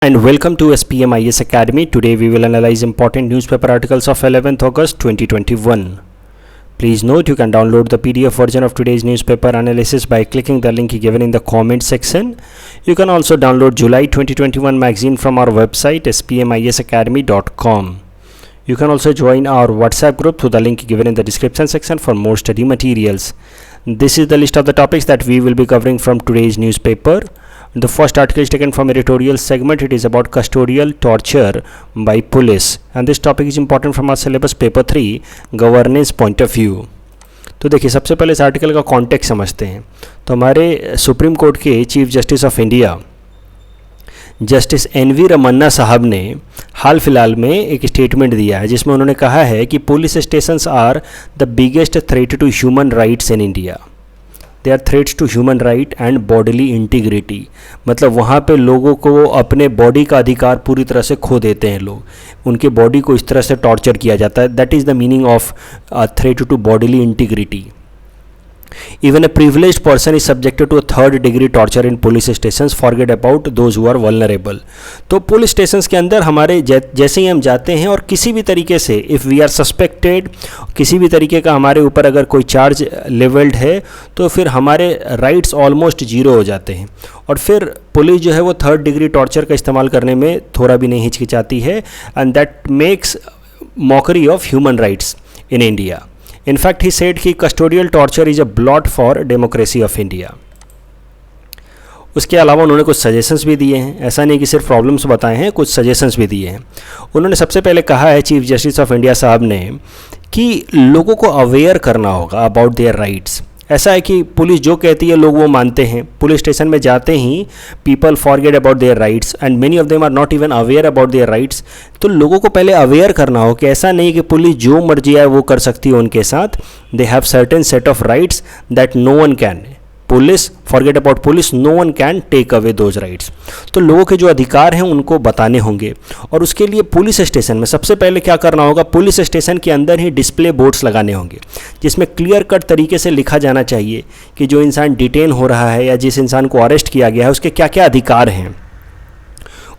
And welcome to SPM IS Academy. Today we will analyze important newspaper articles of 11th August 2021. Please note you can download the PDF version of today's newspaper analysis by clicking the link given in the comment section. You can also download July 2021 magazine from our website spmisacademy.com. You can also join our WhatsApp group through the link given in the description section for more study materials. This is the list of the topics that we will be covering from today's newspaper. The first article is taken from editorial segment. It is about custodial torture by police, and this topic is important from our syllabus paper 3 governance point of view. तो देखिए, सबसे पहले इस article का context समझते हैं. तो हमारे सुप्रीम कोर्ट के chief justice of India justice N V. Ramana साहब ने हाल फिलहाल में एक स्टेटमेंट दिया है जिसमें उन्होंने कहा है कि police stations are the biggest threat to human rights in India. They are threats to human right and bodily integrity. मतलब वहाँ पे लोगों को अपने बॉडी का अधिकार पूरी तरह से खो देते हैं लोग. उनके बॉडी को इस तरह से टॉर्चर किया जाता है. That is the meaning of threat to bodily integrity. Even a privileged person is subjected to a third degree torture in police stations. Forget about those who are vulnerable. तो police stations के अंदर हमारे जैसे ही हम जाते हैं और किसी भी तरीके से इफ़ वी आर सस्पेक्टेड, किसी भी तरीके का हमारे ऊपर अगर कोई चार्ज लेवल्ड है तो फिर हमारे राइट्स ऑलमोस्ट जीरो हो जाते हैं. और फिर पुलिस जो है वो थर्ड डिग्री टॉर्चर का इस्तेमाल करने में थोड़ा भी नहीं हिचकिचाती है. And that makes mockery of human rights in India. In fact, he said कि custodial torture is a blot for democracy of India. उसके अलावा उन्होंने कुछ सजेशंस भी दिए हैं. ऐसा नहीं कि सिर्फ प्रॉब्लम्स बताए हैं, कुछ सजेशंस भी दिए हैं. उन्होंने सबसे पहले कहा है चीफ जस्टिस ऑफ इंडिया साहब ने कि लोगों को अवेयर करना होगा अबाउट देयर राइट्स. ऐसा है कि पुलिस जो कहती है लोग वो मानते हैं. पुलिस स्टेशन में जाते ही people forget about their rights and many of them are not even aware about their rights. तो लोगों को पहले अवेयर करना हो कि ऐसा नहीं कि पुलिस जो मर्जी है वो कर सकती है उनके साथ. They have certain set of rights that no one can. Police forget about police, no one can take away those rights. तो लोगों के जो अधिकार हैं उनको बताने होंगे. और उसके लिए पुलिस स्टेशन में सबसे पहले क्या करना होगा, पुलिस स्टेशन के अंदर ही डिस्प्ले बोर्ड्स लगाने होंगे जिसमें क्लियर कट तरीके से लिखा जाना चाहिए कि जो इंसान डिटेन हो रहा है या जिस इंसान को अरेस्ट किया गया है उसके क्या क्या अधिकार हैं.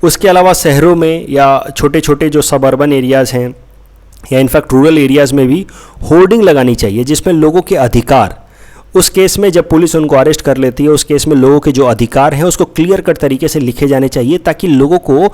उसके अलावा शहरों में या छोटे छोटे जो सब अर्बन एरियाज़ हैं या इनफैक्ट रूरल एरियाज़ में भी होर्डिंग लगानी चाहिए जिसमें लोगों के अधिकार, उस केस में जब पुलिस उनको अरेस्ट कर लेती है उस केस में लोगों के जो अधिकार हैं उसको क्लियर कट तरीके से लिखे जाने चाहिए ताकि लोगों को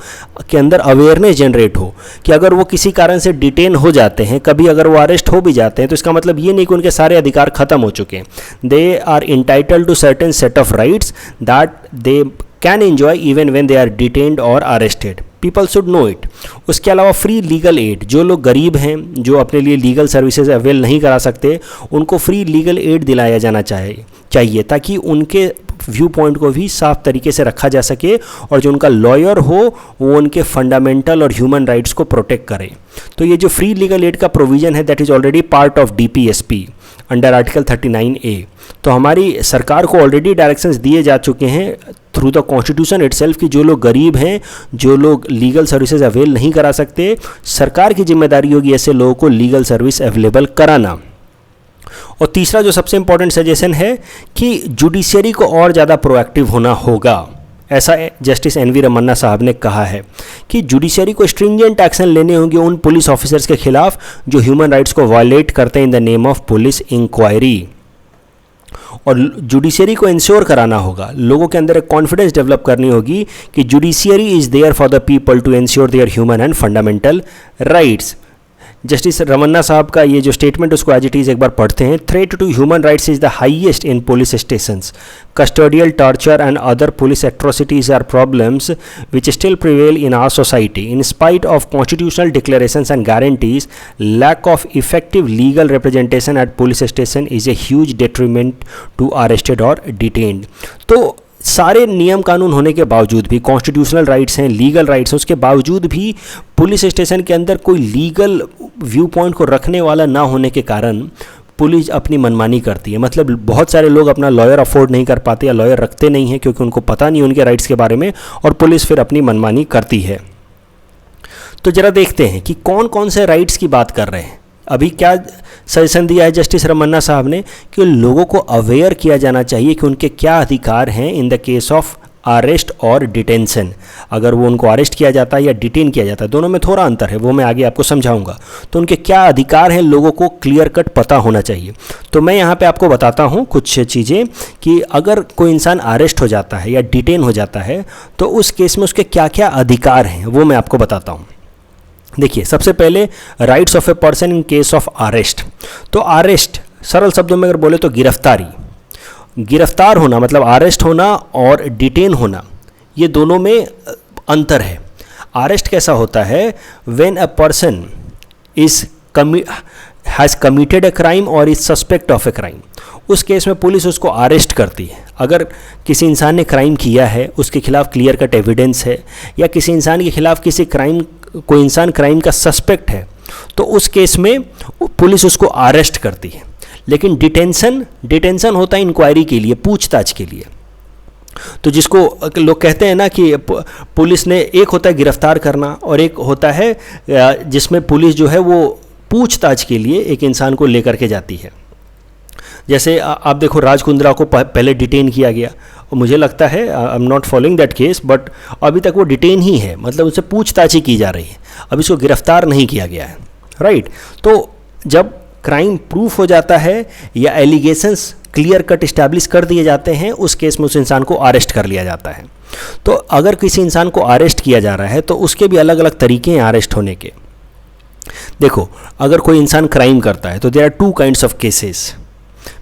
के अंदर अवेयरनेस जनरेट हो कि अगर वो किसी कारण से डिटेन हो जाते हैं, कभी अगर वो अरेस्ट हो भी जाते हैं तो इसका मतलब ये नहीं कि उनके सारे अधिकार खत्म हो चुके हैं. They are entitled to certain set of rights that they can enjoy even when they are detained और arrested. People should know it. उसके अलावा फ्री लीगल एड, जो लोग गरीब हैं जो अपने लिए लीगल सर्विसेज अवेल नहीं करा सकते उनको फ्री लीगल एड दिलाया जाना चाहिए ताकि उनके व्यू पॉइंट को भी साफ तरीके से रखा जा सके और जो उनका लॉयर हो वो उनके फंडामेंटल और ह्यूमन राइट्स को प्रोटेक्ट करे. तो ये जो फ्री लीगल एड का प्रोविज़न है that is already part of DPSP under article 39A. तो हमारी सरकार को ऑलरेडी डायरेक्शंस दिए जा चुके हैं थ्रू द कॉन्स्टिट्यूशन इटसेल्फ कि जो लोग गरीब हैं, जो लोग लीगल सर्विसेज अवेल नहीं करा सकते, सरकार की जिम्मेदारी होगी ऐसे लोगों को लीगल सर्विस अवेलेबल कराना. और तीसरा जो सबसे इंपॉर्टेंट सजेशन है कि जुडिशरी को और ज़्यादा प्रोएक्टिव होना होगा. ऐसा जस्टिस एन.वी. रमन्ना साहब ने कहा है कि जुडिशरी को स्ट्रिंजेंट एक्शन लेने होंगे उन पुलिस ऑफिसर्स के खिलाफ जो ह्यूमन राइट्स को वायलेट करते हैं in the name of police inquiry. और जुडिशरी को इंश्योर कराना होगा, लोगों के अंदर एक कॉन्फिडेंस डेवलप करनी होगी कि judiciary is there for the people to ensure their human and fundamental rights. Justice Ramana साहब का ये जो स्टेटमेंट उसको एज इट इज़ एक बार पढ़ते हैं. Threat to human rights is the highest in police stations. Custodial torture and other police atrocities are problems which still prevail in our society. In spite of constitutional declarations and guarantees, lack of effective legal representation at police station is a huge detriment to arrested or detained. तो सारे नियम कानून होने के बावजूद भी, constitutional rights हैं, legal rights हैं, उसके बावजूद भी पुलिस स्टेशन के अंदर कोई लीगल व्यू पॉइंट को रखने वाला ना होने के कारण पुलिस अपनी मनमानी करती है. मतलब बहुत सारे लोग अपना लॉयर अफोर्ड नहीं कर पाते या लॉयर रखते नहीं हैं क्योंकि उनको पता नहीं उनके राइट्स के बारे में और पुलिस फिर अपनी मनमानी करती है. तो ज़रा देखते हैं कि कौन कौन से राइट्स की बात कर रहे हैं. अभी क्या सजेशन दिया है जस्टिस रमन्ना साहब ने कि लोगों को अवेयर किया जाना चाहिए कि उनके क्या अधिकार हैं in the case of arrest और डिटेंशन, अगर वो उनको अरेस्ट किया जाता है या डिटेन किया जाता है, दोनों में थोड़ा अंतर है, वो मैं आगे आपको समझाऊंगा। तो उनके क्या अधिकार हैं लोगों को क्लियर कट पता होना चाहिए। तो मैं यहाँ पे आपको बताता हूँ कुछ चीज़ें कि अगर कोई इंसान अरेस्ट हो जाता है या डिटेन हो जाता है तो उस केस में उसके क्या क्या अधिकार हैं वो मैं आपको बताता हूँ। देखिए, सबसे पहले rights of a person in case of arrest. तो अरेस्ट सरल शब्दों में अगर बोले तो गिरफ्तारी, गिरफ्तार होना मतलब अरेस्ट होना और डिटेन होना, ये दोनों में अंतर है। अरेस्ट कैसा होता है, when a person is has committed a crime और is suspect of a crime, उस केस में पुलिस उसको अरेस्ट करती है। अगर किसी इंसान ने क्राइम किया है, उसके खिलाफ क्लियर कट एविडेंस है, या किसी इंसान के खिलाफ कोई इंसान क्राइम का सस्पेक्ट है, तो उस केस में पुलिस उसको अरेस्ट करती है। लेकिन डिटेंशन होता है इंक्वायरी के लिए, पूछताछ के लिए। तो जिसको लोग कहते हैं ना कि पुलिस ने, एक होता है गिरफ्तार करना और एक होता है जिसमें पुलिस जो है वो पूछताछ के लिए एक इंसान को लेकर के जाती है। जैसे आप देखो, राज कुंद्रा को पहले डिटेन किया गया और मुझे लगता है, I am not following that case, but अभी तक वो डिटेन ही है, मतलब उससे पूछताछ ही की जा रही है, अभी उसको गिरफ्तार नहीं किया गया है, राइट। तो जब क्राइम प्रूफ हो जाता है या एलिगेशंस क्लियर कट इस्टेब्लिश कर दिए जाते हैं, उस केस में उस इंसान को अरेस्ट कर लिया जाता है। तो अगर किसी इंसान को अरेस्ट किया जा रहा है तो उसके भी अलग अलग तरीके हैं अरेस्ट होने के। देखो, अगर कोई इंसान क्राइम करता है तो there are two kinds of cases.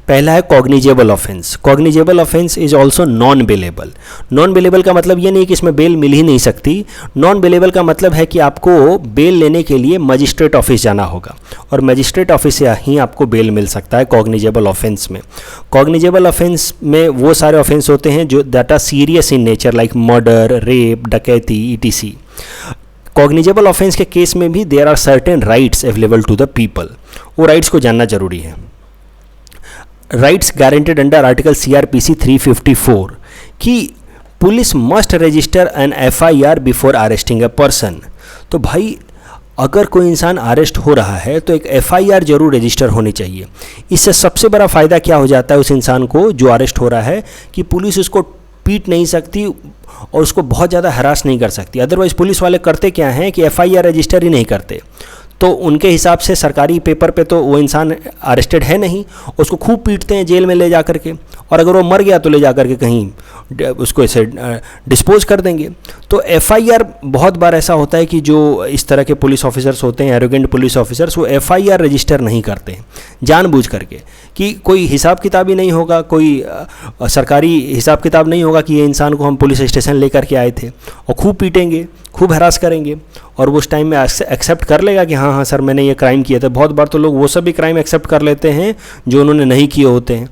पहला है cognizable offence. Cognizable offence is also non bailable. Non bailable का मतलब ये नहीं कि इसमें बेल मिल ही नहीं सकती। नॉन बेलेबल का मतलब है कि आपको बेल लेने के लिए मजिस्ट्रेट ऑफिस जाना होगा और मजिस्ट्रेट ऑफिस से ही आपको बेल मिल सकता है कॉग्निजेबल ऑफेंस में। कॉग्निजेबल ऑफेंस में वो सारे ऑफेंस होते हैं जो that are serious in nature, like murder, rape, डकैती, ETC। कॉग्निजेबल ऑफेंस के केस में भी there are certain rights available to the people. वो राइट्स को जानना जरूरी है। Rights guaranteed under article CRPC 354 कि police must register an FIR before arresting a person. तो भाई, अगर कोई इंसान अरेस्ट हो रहा है तो एक FIR जरूर रजिस्टर होनी चाहिए। इससे सबसे बड़ा फ़ायदा क्या हो जाता है उस इंसान को जो अरेस्ट हो रहा है, कि पुलिस उसको पीट नहीं सकती और उसको बहुत ज़्यादा हरास नहीं कर सकती। अदरवाइज़ पुलिस वाले करते क्या हैं कि FIR रजिस्टर ही नहीं करते, तो उनके हिसाब से सरकारी पेपर पे तो वो इंसान अरेस्टेड है नहीं, उसको खूब पीटते हैं जेल में ले जा कर के, और अगर वो मर गया तो ले जा कर के कहीं उसको ऐसे डिस्पोज कर देंगे। तो FIR बहुत बार ऐसा होता है कि जो इस तरह के पुलिस ऑफिसर्स होते हैं, एरोगेंट पुलिस ऑफिसर्स, वो FIR रजिस्टर नहीं करते हैं जानबूझ करके, कि कोई हिसाब किताब ही नहीं होगा, कोई सरकारी हिसाब किताब नहीं होगा कि ये इंसान को हम पुलिस स्टेशन लेकर के आए थे, और खूब पीटेंगे, खूब हरास करेंगे, और वो उस टाइम में एक्सेप्ट कर लेगा कि हाँ सर मैंने ये क्राइम किया था। बहुत बार तो लोग वो सभी क्राइम एक्सेप्ट कर लेते हैं जो उन्होंने नहीं किए होते हैं।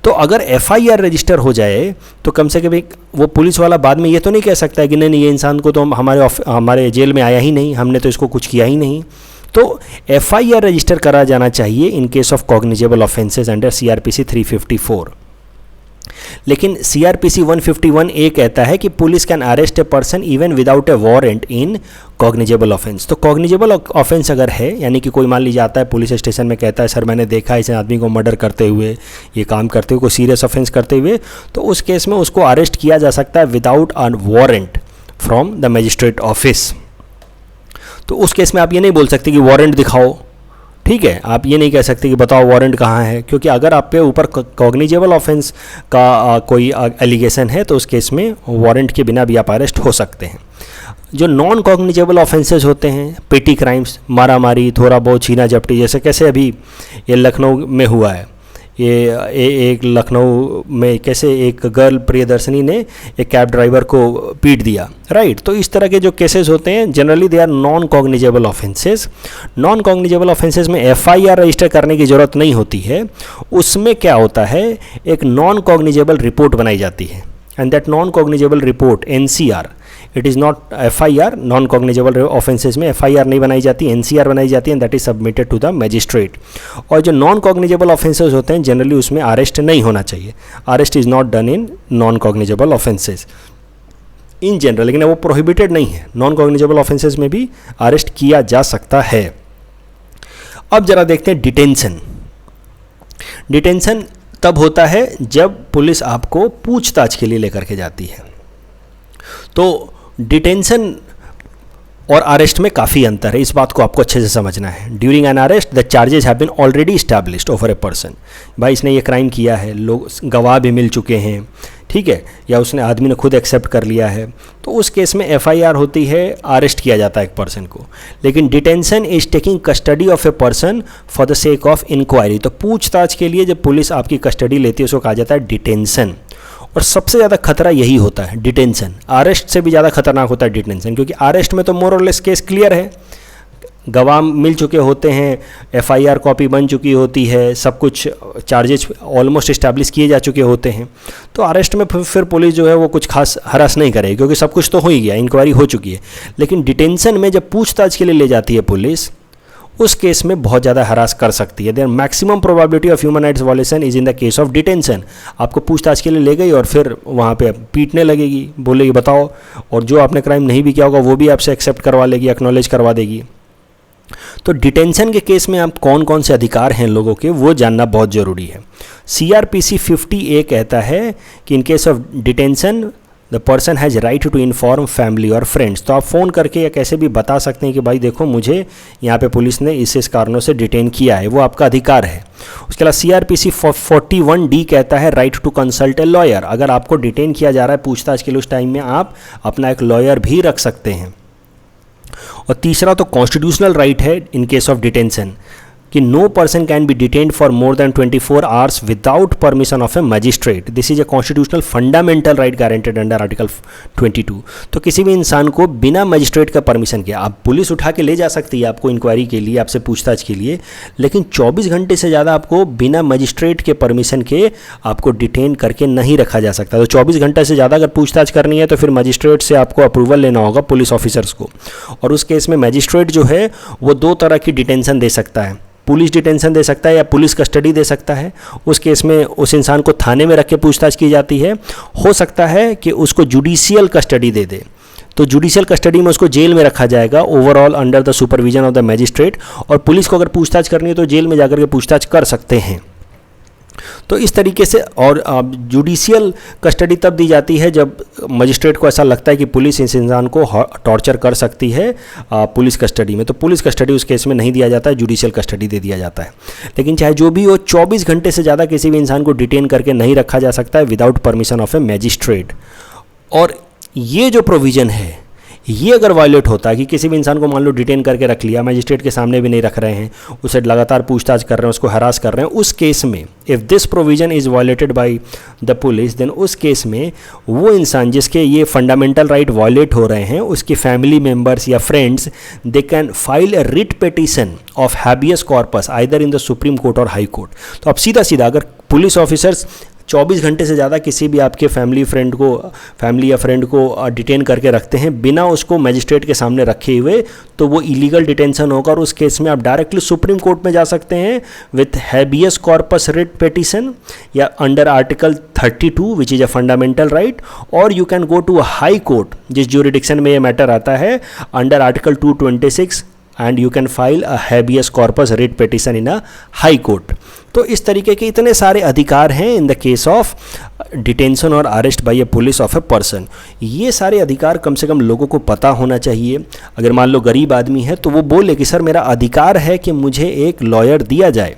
तो अगर FIR रजिस्टर हो जाए तो कम से कम वो पुलिस वाला बाद में ये तो नहीं कह सकता है कि नहीं ये इंसान को तो हमारे जेल में आया ही नहीं, हमने तो इसको कुछ किया ही नहीं। तो FIR रजिस्टर करा जाना चाहिए इन case of cognizable offences under CRPC 354। लेकिन CRPC 151A कहता है कि police can arrest a person even without A warrant in cognizable offence. तो कॉग्निजेबल ऑफेंस अगर है, यानी कि कोई मान लीजिए आता है पुलिस स्टेशन में, कहता है सर मैंने देखा इस आदमी को मर्डर करते हुए, ये काम करते हुए, कोई सीरियस ऑफेंस करते हुए, तो उस केस में उसको अरेस्ट किया जा सकता है without a warrant from the magistrate office. तो उस केस में आप ये नहीं बोल सकते कि वारंट दिखाओ, ठीक है, आप ये नहीं कह सकते कि बताओ वारंट कहाँ है, क्योंकि अगर आप पे ऊपर कॉग्निजेबल ऑफेंस का कोई एलिगेशन है तो उस केस में वारंट के बिना भी आप अरेस्ट हो सकते हैं। जो नॉन कॉग्निजेबल ऑफेंसेस होते हैं, पेटी क्राइम्स, मारा मारी, थोड़ा बहुत छीना झपटी, जैसे कैसे अभी ये लखनऊ में हुआ है, ये एक लखनऊ में कैसे एक गर्ल प्रियदर्शनी ने एक कैब ड्राइवर को पीट दिया, राइट। तो इस तरह के जो केसेस होते हैं generally they are non cognizable offences. Non cognizable offences में FIR रजिस्टर करने की ज़रूरत नहीं होती है। उसमें क्या होता है, एक नॉन कॉग्निजेबल रिपोर्ट बनाई जाती है, and that non cognizable report NCR, it is not FIR। Non cognizable offences में FIR नहीं बनाई जाती, NCR बनाई जाती है, and that is submitted to the magistrate. और जो नॉन कॉग्निजेबल ऑफेंसेस होते हैं जनरली उसमें अरेस्ट नहीं होना चाहिए। Arrest is not done in non cognizable offences in general, लेकिन वो प्रोहिबिटेड नहीं है। नॉन कॉग्निजेबल ऑफेंसेस में भी अरेस्ट किया जा सकता है। अब जरा देखते हैं डिटेंशन। डिटेंशन तब होता है जब पुलिस आपको पूछताछ के लिए लेकर के जाती है, तो डिटेंशन और अरेस्ट में काफ़ी अंतर है, इस बात को आपको अच्छे से समझना है। During an arrest the charges have been already established over a person, भाई इसने ये क्राइम किया है, लोग गवाह भी मिल चुके हैं, ठीक है, या उसने आदमी ने खुद एक्सेप्ट कर लिया है, तो उस केस में एफआईआर होती है, अरेस्ट किया जाता है एक पर्सन को। लेकिन detention is taking custody of a person for the sake of inquiry, तो पूछताछ के लिए जब पुलिस आपकी कस्टडी लेती है उसको कहा जाता है डिटेंशन। और सबसे ज़्यादा खतरा यही होता है डिटेंशन, अरेस्ट से भी ज़्यादा खतरनाक होता है डिटेंशन, क्योंकि अरेस्ट में तो मोर और लेस केस क्लियर है, गवाह मिल चुके होते हैं, एफआईआर कॉपी बन चुकी होती है, सब कुछ चार्जेस ऑलमोस्ट इस्टेब्लिश किए जा चुके होते हैं। तो अरेस्ट में फिर पुलिस जो है वो कुछ खास हरास नहीं करेगी, क्योंकि सब कुछ तो हो ही गया, इंक्वायरी हो चुकी है। लेकिन डिटेंशन में जब पूछताछ के लिए ले जाती है पुलिस, उस केस में बहुत ज़्यादा हरास कर सकती है। There maximum probability of human rights violation is in the case of detention. आपको पूछताछ के लिए ले गई और फिर वहाँ पे पीटने लगेगी, बोलेगी बताओ, और जो आपने क्राइम नहीं भी किया होगा वो भी आपसे एक्सेप्ट करवा लेगी, एक्नॉलेज करवा देगी। तो डिटेंशन के केस में आप कौन कौन से अधिकार हैं लोगों के, वो जानना बहुत ज़रूरी है। CRPC 50A कहता है कि in case of detention the person has right to inform family और फ्रेंड्स। तो आप फ़ोन करके या कैसे भी बता सकते हैं कि भाई देखो मुझे यहाँ पे पुलिस ने इस कारणों से डिटेन किया है, वो आपका अधिकार है। उसके अलावा CRPC 41D कहता है right to consult a lawyer. अगर आपको डिटेन किया जा रहा है पूछताछ के लिए, उस टाइम में आप अपना एक लॉयर भी रख सकते हैं। और तीसरा तो कॉन्स्टिट्यूशनल राइट है इन केस ऑफ डिटेंशन कि no person can be detained for more than 24 hours without permission of a magistrate. This is a constitutional fundamental right guaranteed under article 22। तो किसी भी इंसान को बिना मजिस्ट्रेट का परमिशन के, आप पुलिस उठा के ले जा सकती है आपको इंक्वायरी के लिए, आपसे पूछताछ के लिए, लेकिन 24 घंटे से ज़्यादा आपको बिना मजिस्ट्रेट के परमिशन के आपको डिटेन करके नहीं रखा जा सकता। तो 24 घंटे से ज़्यादा अगर पूछताछ करनी है तो फिर मजिस्ट्रेट से आपको अप्रूवल लेना होगा, पुलिस ऑफिसर्स को। और उस केस में मजिस्ट्रेट जो है वो दो तरह की डिटेंशन दे सकता है, पुलिस डिटेंशन दे सकता है या पुलिस कस्टडी दे सकता है। उस केस में उस इंसान को थाने में रख के पूछताछ की जाती है। हो सकता है कि उसको जुडिशियल कस्टडी दे दे, तो जुडिशियल कस्टडी में उसको जेल में रखा जाएगा overall under the supervision of the magistrate. और पुलिस को अगर पूछताछ करनी है तो जेल में जाकर के पूछताछ कर सकते हैं। तो इस तरीके से, और जुडिशियल कस्टडी तब दी जाती है जब मजिस्ट्रेट को ऐसा लगता है कि पुलिस इस इंसान को टॉर्चर कर सकती है पुलिस कस्टडी में, तो पुलिस कस्टडी उस केस में नहीं दिया जाता है, जुडिशियल कस्टडी दे दिया जाता है। लेकिन चाहे जो भी हो, 24 घंटे से ज़्यादा किसी भी इंसान को डिटेन करके नहीं रखा जा सकता है without permission of A magistrate. और ये जो प्रोविज़न है ये अगर वायलेट होता है कि किसी भी इंसान को मान लो डिटेन करके रख लिया, मैजिस्ट्रेट के सामने भी नहीं रख रहे हैं, उसे लगातार पूछताछ कर रहे हैं, उसको हरास कर रहे हैं, उस केस में if this provision is violated by the police, then उस केस में वो इंसान जिसके ये फंडामेंटल राइट वायलेट हो रहे हैं, उसके फैमिली मेम्बर्स या friends, they can file A writ petition of habeas corpus either in the supreme court और हाई कोर्ट। तो अब सीधा सीधा अगर पुलिस ऑफिसर्स 24 घंटे से ज़्यादा किसी भी आपके फैमिली या फ्रेंड को डिटेन करके रखते हैं बिना उसको मैजिस्ट्रेट के सामने रखे हुए, तो वो इलीगल डिटेंशन होगा। और उस केस में आप डायरेक्टली सुप्रीम कोर्ट में जा सकते हैं with habeas corpus writ petition या under article 32 which is a fundamental right, और you can go to high court जिस ज्यूरिडिक्शन में ये मैटर आता है under article 226 and you can file a habeas corpus writ petition in a high court. तो इस तरीके के इतने सारे अधिकार हैं in the case of detention और arrest by a police of a person. ये सारे अधिकार कम से कम लोगों को पता होना चाहिए। अगर मान लो गरीब आदमी है तो वो बोले कि सर मेरा अधिकार है कि मुझे एक लॉयर दिया जाए।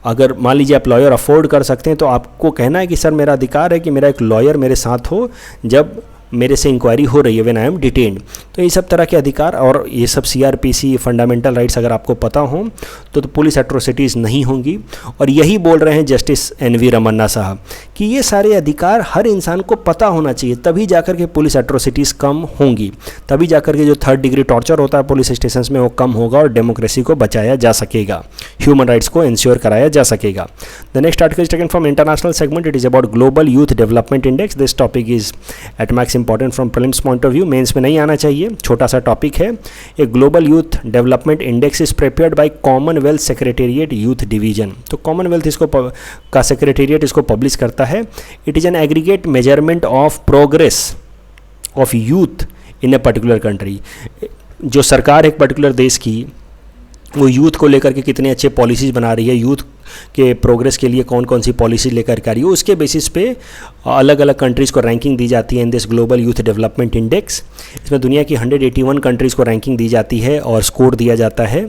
अगर मान लीजिए आप लॉयर अफोर्ड कर सकते हैं तो आपको कहना है कि सर मेरा अधिकार है कि मेरा एक लॉयर मेरे साथ हो जब मेरे से इंक्वायरी हो रही है व्हेन आई एम डिटेन्ड। तो ये सब तरह के अधिकार और ये सब CRPC फंडामेंटल राइट्स अगर आपको पता हो तो पुलिस एट्रोसिटीज़ नहीं होंगी। और यही बोल रहे हैं जस्टिस NV रमन्ना साहब कि ये सारे अधिकार हर इंसान को पता होना चाहिए, तभी जाकर के पुलिस एट्रोसिटीज़ कम होंगी, तभी जाकर के जो 3rd डिग्री टॉर्चर होता है पुलिस स्टेशन में वो कम होगा और डेमोक्रेसी को बचाया जा सकेगा, ह्यूमन राइट्स को इंश्योर कराया जा सकेगा। The next article is taken from international segment. It is about global youth development index. This topic is at max important from prelims point of view, mains में नहीं आना चाहिए, छोटा सा टॉपिक है। A global youth development index is prepared by Commonwealth secretariat youth division. तो Commonwealth इसको का सेक्रेटेरिएट इसको पब्लिश करता है। It is an aggregate measurement of progress of youth in a particular country. जो सरकार एक पर्टिकुलर देश की वो यूथ को लेकर के कितने अच्छे पॉलिसीज़ बना रही है, यूथ के प्रोग्रेस के लिए कौन कौन सी पॉलिसी लेकर के आ रही है, उसके बेसिस पे अलग अलग कंट्रीज़ को रैंकिंग दी जाती है इन this global youth development index. इसमें दुनिया की 181 कंट्रीज़ को रैंकिंग दी जाती है और स्कोर दिया जाता है।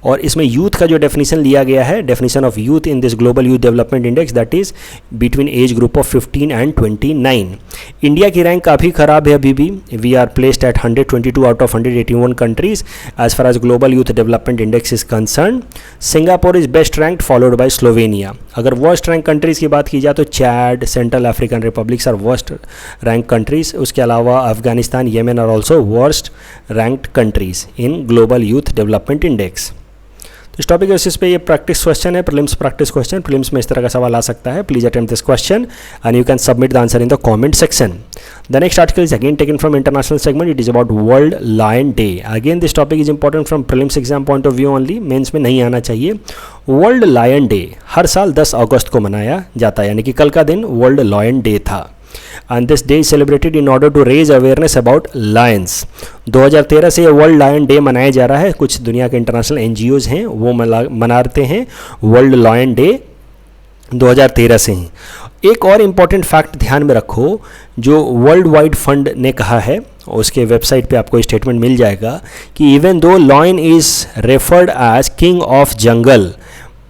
और इसमें यूथ का जो डेफिनेशन लिया गया है, definition of youth in this global youth development index, that is between age group of 15 and 29। India की रैंक काफ़ी ख़राब है अभी भी। We are placed at 122 out of 181 countries as far as global youth development index is concern. Singapore is best ranked followed by Slovenia. अगर worst rank countries की बात की जाए तो Chad, Central African republics are worst rank countries. उसके अलावा Afghanistan, Yemen are also worst ranked countries in global youth development index. तो इस टॉपिक बेसिस पे ये प्रैक्टिस क्वेश्चन है, प्रीलिम्स प्रैक्टिस क्वेश्चन। प्रीलिम्स में इस तरह का सवाल आ सकता है। Please attempt this question and you can submit the answer in the comment section. The next article is again taken from international segment. It is about world lion day. Again this topic is important from prelims exam point of view only, mains में नहीं आना चाहिए। World lion day हर साल 10 अगस्त को मनाया जाता है, यानी कि कल का दिन वर्ल्ड लायन डे था। And this day is celebrated in order to raise awareness about lions. 2013 से वर्ल्ड लायन डे मनाया जा रहा है। कुछ दुनिया के इंटरनेशनल NGOs हैं वो मनाते हैं वर्ल्ड लायन डे 2013 से ही। एक और इम्पॉर्टेंट फैक्ट ध्यान में रखो, जो वर्ल्ड वाइड फंड ने कहा है, उसके वेबसाइट पे आपको स्टेटमेंट मिल जाएगा कि even though lion is referred as king of jungle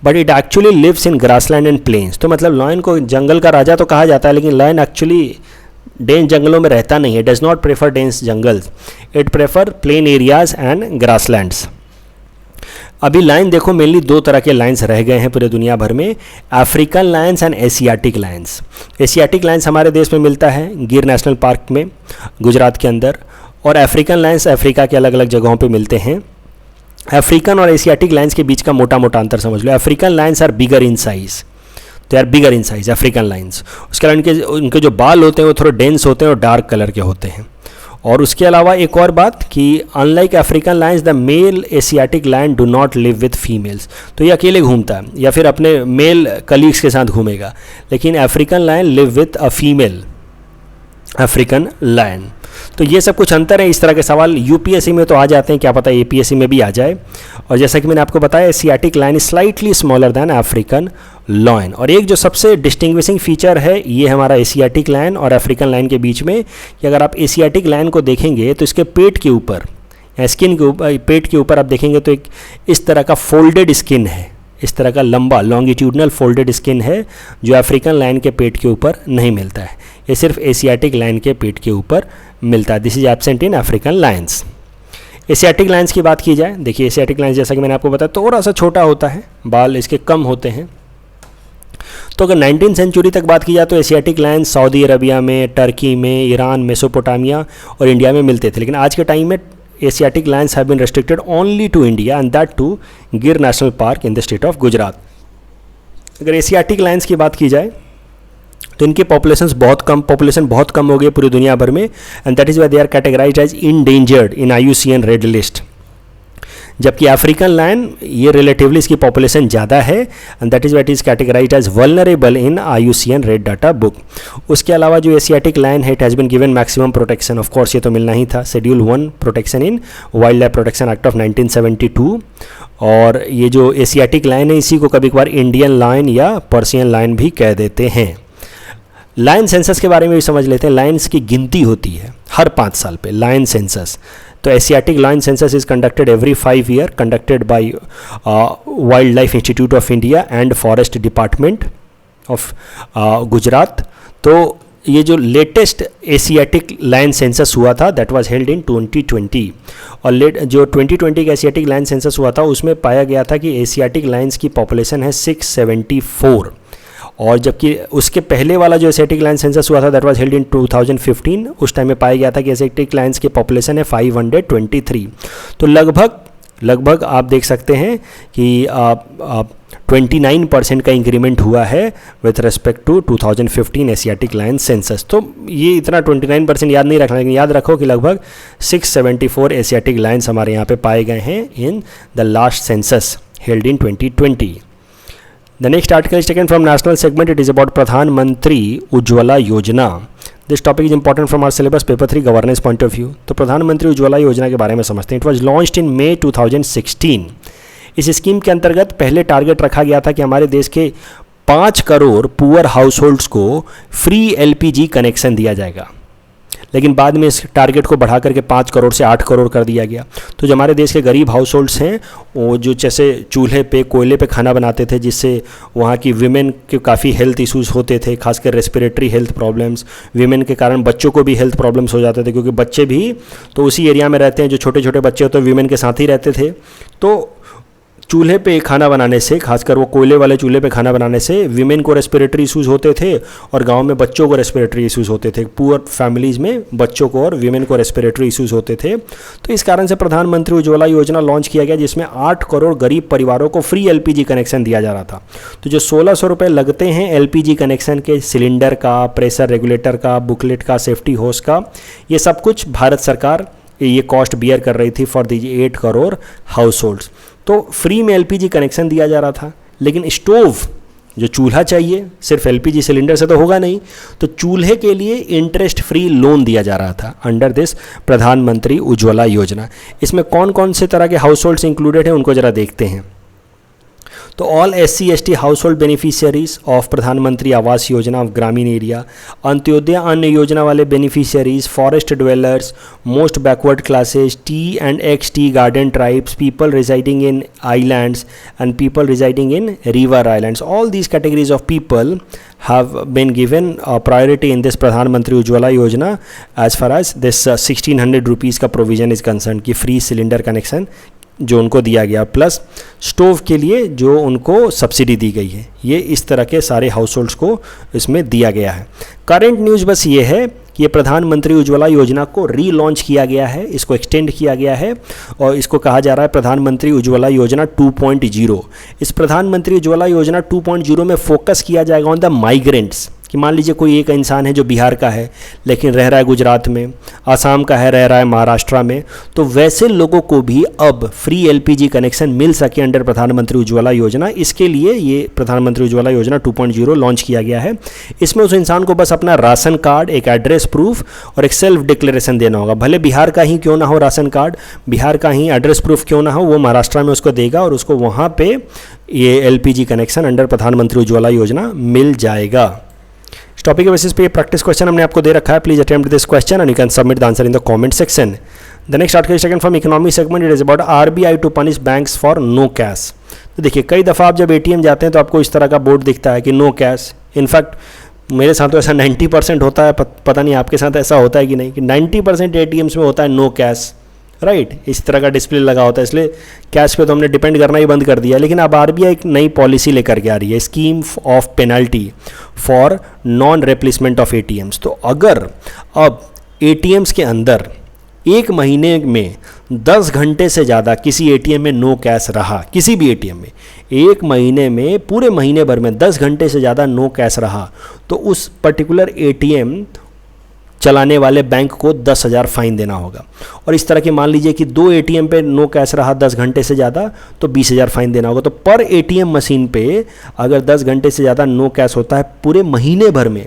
but it actually lives in grassland and plains. तो मतलब लायन को जंगल का राजा तो कहा जाता है, लेकिन लायन एक्चुअली डेंस जंगलों में रहता नहीं है। Does not prefer dense jungles, it prefer plain areas and grasslands. अभी लायन देखो, मेनली दो तरह के लायंस रह गए हैं पूरे दुनिया भर में, African Lions and Asiatic Lions. Asiatic Lions हमारे देश में मिलता है गिर नेशनल पार्क में गुजरात के अंदर, और अफ्रीकन लायंस अफ्रीका के अलग अलग जगहों पे मिलते हैं। अफ्रीकन और एशियाटिक लायंस के बीच का मोटा मोटा अंतर समझ लो। African lions are bigger in size, they are bigger in size African lions. उसके अलावा उनके जो बाल होते हैं वो थोड़े डेंस होते हैं और डार्क कलर के होते हैं। और उसके अलावा एक और बात कि unlike African lions the male Asiatic lion do not live with females. तो ये अकेले घूमता है या फिर अपने मेल कलीग्स के साथ घूमेगा, लेकिन African lion live with a female African lion. तो ये सब कुछ अंतर है। इस तरह के सवाल यूपीएससी में तो आ जाते हैं, क्या पता एपीएससी में भी आ जाए। और जैसा कि मैंने आपको बताया, Asiatic lion is slightly smaller than African lion. और एक जो सबसे डिस्टिंग्विशिंग फीचर है ये हमारा एशियाटिक लायन और अफ्रीकन लायन के बीच में, कि अगर आप एशियाटिक लायन को देखेंगे तो इसके पेट के ऊपर, स्किन के ऊपर, पेट के ऊपर आप देखेंगे तो एक इस तरह का फोल्डेड स्किन है, इस तरह का लंबा लॉन्गिट्यूडनल फोल्डेड स्किन है, जो अफ्रीकन लायन के पेट के ऊपर नहीं मिलता है। ये सिर्फ एशियाटिक लायन के पेट के ऊपर मिलता है। This is absent in African Lions. Asiatic Lions की बात की जाए, देखिए एशियाटिक लायंस जैसा कि मैंने आपको बताया थोड़ा सा छोटा होता है, बाल इसके कम होते हैं। तो अगर 19वीं सेंचुरी तक बात की जाए तो एशियाटिक लायंस सऊदी अरबिया में, टर्की में, ईरान, मेसोपोटामिया और इंडिया में मिलते थे। लेकिन आज के टाइम में Asiatic lions have been restricted only to India and that to Gir national park in the state of Gujarat. अगर एशियाटिक लायंस की बात की जाए तो इनकी पॉपुलेशन बहुत कम हो गई पूरी दुनिया भर में, and that is why they are categorized as endangered in IUCN red list. जबकि अफ्रीकन लायन ये रिलेटिवली इसकी पॉपुलेशन ज़्यादा है, and that is why it is categorized as vulnerable in IUCN red data book. उसके अलावा जो Asiatic lion है, it has been given maximum protection, of course ये तो मिलना ही था, schedule 1 protection in wild life protection act of 1972। और ये जो एशियाटिक लायन है इसी को कभी कभार इंडियन लायन या पर्सियन लायन भी कह देते हैं। लायन सेंसस के बारे में भी समझ लेते हैं। लायंस की गिनती होती है हर 5 साल पे, लायन सेंसस। तो Asiatic lion census is conducted every 5 year, conducted by wild life institute of India and forest department of Gujarat. तो ये जो लेटेस्ट एशियाटिक लायन सेंसस हुआ था दैट वाज हेल्ड इन 2020, और जो 2020 का एशियाटिक लायन सेंसस हुआ था उसमें पाया गया था कि एशियाटिक लायंस की पॉपुलेशन है 674। और जबकि उसके पहले वाला जो एशियाटिक लायन सेंसस हुआ था दैट वाज हेल्ड इन 2015, उस टाइम में पाया गया था कि एशियाटिक लायंस की पॉपुलेशन है 523। तो लगभग आप देख सकते हैं कि 29% का इंक्रीमेंट हुआ है with respect to 2015 Asiatic lion census. तो ये इतना 29% याद नहीं रखना, लेकिन याद रखो कि लगभग 674 एशियाटिक लायंस हमारे यहाँ पे पाए गए हैं in the last census held in 2020। The next article is taken from national segment. It is about Pradhan Mantri Ujjwala Yojana. This topic is important from our syllabus paper 3 governance point of view. तो प्रधानमंत्री उज्ज्वला योजना के बारे में समझते हैं। It was launched in May 2016. इस scheme के अंतर्गत पहले टारगेट रखा गया था कि हमारे देश के 5 करोड़ पुअर हाउस होल्ड्स को फ्री एलपीजी कनेक्शन दिया जाएगा, लेकिन बाद में इस टारगेट को बढ़ा करके 5 करोड़ से 8 करोड़ कर दिया गया। तो जो हमारे देश के गरीब हाउस होल्ड्स हैं, वो जो जैसे चूल्हे पे कोयले पे खाना बनाते थे, जिससे वहाँ की विमेन के काफ़ी हेल्थ इश्यूज़ होते थे, खासकर रेस्पिरेटरी हेल्थ प्रॉब्लम्स, विमेन के कारण बच्चों को भी हेल्थ प्रॉब्लम्स हो जाते थे, क्योंकि बच्चे भी तो उसी एरिया में रहते हैं, जो छोटे छोटे बच्चे होते हैं विमेन के साथ ही रहते थे। तो चूल्हे पे खाना बनाने से, खासकर वो कोयले वाले चूल्हे पे खाना बनाने से विमेन को रेस्पिरेटरी इश्यूज़ होते थे और गांव में बच्चों को रेस्पिरेटरी इश्यूज़ होते थे। पुअर फैमिलीज़ में बच्चों को और विमेन को रेस्पिरेटरी इश्यूज़ होते थे। तो इस कारण से प्रधानमंत्री उज्ज्वला योजना लॉन्च किया गया, जिसमें 8 करोड़ गरीब परिवारों को फ्री एलपीजी कनेक्शन दिया जा रहा था। तो जो 1600 रुपये लगते हैं एलपीजी कनेक्शन के, सिलेंडर का, प्रेशर रेगुलेटर का, बुकलेट का, सेफ्टी होस का, ये सब कुछ भारत सरकार ये कॉस्ट बियर कर रही थी for the 8 crore house holds. तो फ्री में एलपीजी कनेक्शन दिया जा रहा था, लेकिन स्टोव जो चूल्हा चाहिए सिर्फ एलपीजी सिलेंडर से तो होगा नहीं, तो चूल्हे के लिए इंटरेस्ट फ्री लोन दिया जा रहा था अंडर दिस प्रधानमंत्री उज्ज्वला योजना। इसमें कौन कौन से तरह के हाउस होल्ड्स इंक्लूडेड हैं उनको ज़रा देखते हैं। तो all SC/ST house hold beneficiaries of प्रधानमंत्री आवास योजना ऑफ ग्रामीण एरिया, अंत्योदय अन्न योजना वाले beneficiaries, forest dwellers, most backward classes, T&X garden tribes, people residing in islands and people residing in river islands, all these categories of people have been given priority in this Pradhan Mantri Ujjwala Yojana as far as this 1600 rupees का provision is concerned कि free cylinder connection जो उनको दिया गया, plus stove के लिए जो उनको सब्सिडी दी गई है। ये इस तरह के सारे हाउस होल्ड्स को इसमें दिया गया है। करंट न्यूज़ बस ये है कि ये प्रधानमंत्री उज्ज्वला योजना को रीलॉन्च किया गया है, इसको एक्सटेंड किया गया है और इसको कहा जा रहा है प्रधानमंत्री उज्ज्वला योजना 2.0। इस प्रधानमंत्री उज्ज्वला योजना 2.0 में फोकस किया जाएगा ऑन द माइग्रेंट्स, कि मान लीजिए कोई एक इंसान है जो बिहार का है लेकिन रह रहा है गुजरात में, आसाम का है रह रहा है महाराष्ट्र में, तो वैसे लोगों को भी अब फ्री एलपीजी कनेक्शन मिल सके अंडर प्रधानमंत्री उज्ज्वला योजना। इसके लिए ये प्रधानमंत्री उज्ज्वला योजना 2.0 लॉन्च किया गया है। इसमें उस इंसान को बस अपना राशन कार्ड, एक एड्रेस प्रूफ और एक सेल्फ डिक्लेरेशन देना होगा। भले बिहार का ही क्यों ना हो राशन कार्ड, बिहार का ही एड्रेस प्रूफ क्यों ना हो, वो महाराष्ट्र में उसको देगा और उसको वहाँ पे ये एलपीजी कनेक्शन अंडर प्रधानमंत्री उज्ज्वला योजना मिल जाएगा। इस टॉपिक के बेसिस पे ये प्रैक्टिस क्वेश्चन हमने आपको दे रखा है। Please attempt this question and you can submit the answer in the comment section. The next article second from economy segment, it is about RBI to punish banks for no cash. तो देखिए, कई दफ़ा आप जब ATM जाते हैं तो आपको इस तरह का बोर्ड दिखता है कि नो कैश। इनफैक्ट मेरे साथ तो ऐसा 90% होता है, पता नहीं आपके साथ ऐसा होता है कि नहीं, कि 90% एटीएम्स में होता है नो कैश, राइट। इस तरह का डिस्प्ले लगा होता है, इसलिए कैश पे तो हमने डिपेंड करना ही बंद कर दिया। लेकिन अब आरबीआई एक नई पॉलिसी लेकर के आ रही है, scheme of penalty for non replacement of ATMs. तो अगर अब एटीएम्स के अंदर एक महीने में 10 घंटे से ज़्यादा किसी एटीएम में नो कैश रहा, किसी भी एटीएम में एक महीने में, पूरे महीने भर में 10 घंटे से ज़्यादा नो कैश रहा, तो उस पर्टिकुलर एटीएम चलाने वाले बैंक को 10,000 फाइन देना होगा। और इस तरह के मान लीजिए कि 2 एटीएम पे नो कैश रहा 10 घंटे से ज़्यादा, तो 20,000 फाइन देना होगा। तो पर एटीएम मशीन पे अगर 10 घंटे से ज़्यादा नो कैश होता है पूरे महीने भर में,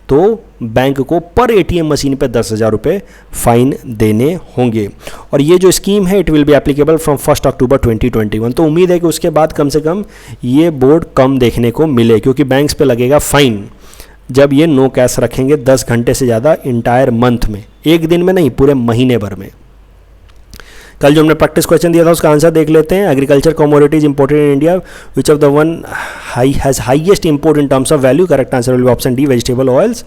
तो बैंक को पर एटीएम मशीन पे 10,000 रुपये फाइन देने होंगे। और ये जो स्कीम है it will be applicable from 1 अक्टूबर 2021। तो उम्मीद है कि उसके बाद कम से कम ये बोर्ड कम देखने को मिले, क्योंकि बैंक्स पे लगेगा फ़ाइन जब ये नो कैश रखेंगे 10 घंटे से ज़्यादा इंटायर मंथ में, एक दिन में नहीं, पूरे महीने भर में। कल जो हमने प्रैक्टिस क्वेश्चन दिया था उसका आंसर देख लेते हैं। Agriculture commodities imported in India, which of the one has highest import in terms of value? Correct answer will be option D, vegetable oils.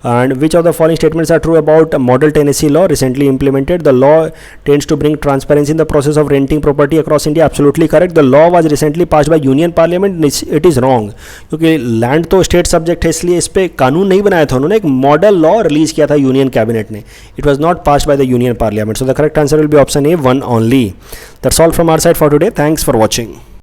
And which of the following statements are true about Model Tennessee law recently implemented? The law tends to bring transparency in the process of renting property across India. Absolutely correct. The law was recently passed by Union Parliament. It is wrong, क्योंकि land तो state subject है, इसलिए इस पर कानून नहीं बनाया था उन्होंने, एक मॉडल लॉ रिलीज किया था यूनियन कैबिनेट ने। It was not passed by the union parliament. So the correct answer will be option A, 1 only. That's all from our side for today. Thanks for watching.